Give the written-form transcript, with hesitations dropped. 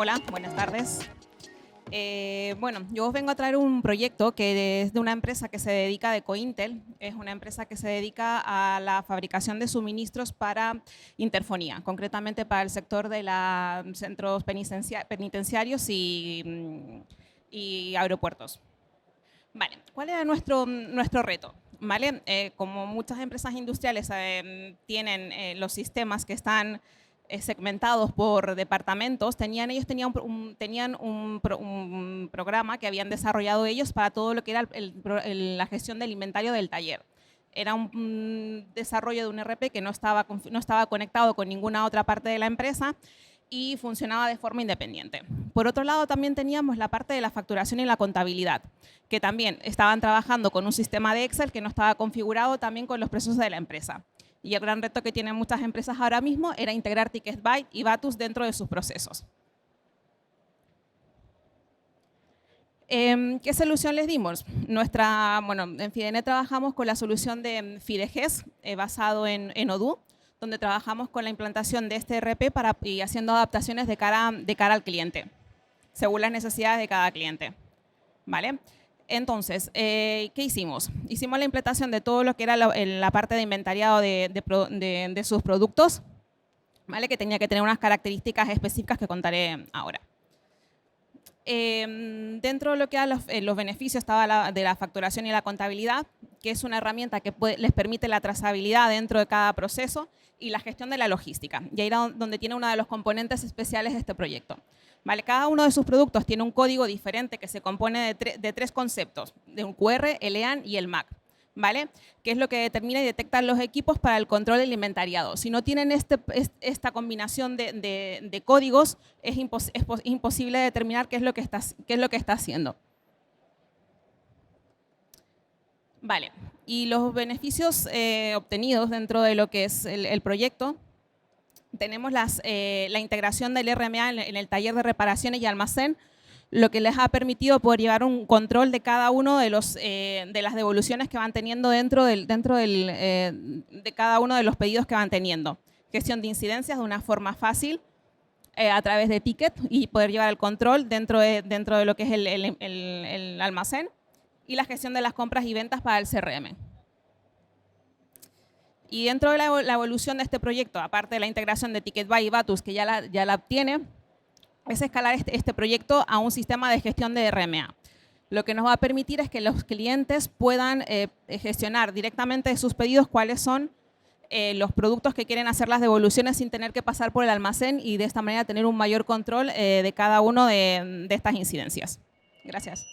Hola, buenas tardes. Bueno, yo os vengo a traer un proyecto que es de una empresa que se dedica de Cointel. Es una empresa que se dedica a la fabricación de suministros para interfonía, concretamente para el sector de los centros penitenciarios y aeropuertos. Vale, ¿cuál era nuestro reto? ¿Vale? Como muchas empresas industriales tienen los sistemas que están segmentados por departamentos, ellos tenían un programa que habían desarrollado ellos para todo lo que era la gestión del inventario del taller. Era un desarrollo de un ERP que no estaba conectado con ninguna otra parte de la empresa y funcionaba de forma independiente. Por otro lado, también teníamos la parte de la facturación y la contabilidad, que también estaban trabajando con un sistema de Excel que no estaba configurado también con los procesos de la empresa. Y el gran reto que tienen muchas empresas ahora mismo era integrar Ticketbyte y Vatus dentro de sus procesos. ¿Qué solución les dimos? En Fidene trabajamos con la solución de Fideges, basado en Odoo, donde trabajamos con la implantación de este ERP y haciendo adaptaciones de cara al cliente, según las necesidades de cada cliente. ¿Vale? Entonces, ¿qué hicimos? Hicimos la implantación de todo lo que era la parte de inventariado de sus productos, ¿vale? Que tenía que tener unas características específicas que contaré ahora. Dentro de lo que eran los beneficios estaba de la facturación y la contabilidad, que es una herramienta que les permite la trazabilidad dentro de cada proceso y la gestión de la logística. Y ahí era donde tiene uno de los componentes especiales de este proyecto. ¿Vale? Cada uno de sus productos tiene un código diferente que se compone de tres conceptos, de un QR, el EAN y el MAC. ¿Vale? Que es lo que determina y detecta los equipos para el control del inventariado. Si no tienen esta combinación de códigos, es imposible determinar qué es lo que está haciendo. Vale, y los beneficios obtenidos dentro de lo que es el proyecto, tenemos la integración del RMA en el taller de reparaciones y almacén, lo que les ha permitido poder llevar un control de cada uno de las devoluciones que van teniendo dentro de cada uno de los pedidos que van teniendo. Gestión de incidencias de una forma fácil a través de ticket y poder llevar el control dentro de lo que es el almacén y la gestión de las compras y ventas para el CRM. Y dentro de la evolución de este proyecto, aparte de la integración de Ticketbyte y Vatus, que ya la tiene, es escalar este proyecto a un sistema de gestión de RMA. Lo que nos va a permitir es que los clientes puedan gestionar directamente sus pedidos cuáles son los productos que quieren hacer las devoluciones sin tener que pasar por el almacén y de esta manera tener un mayor control de cada uno de estas incidencias. Gracias.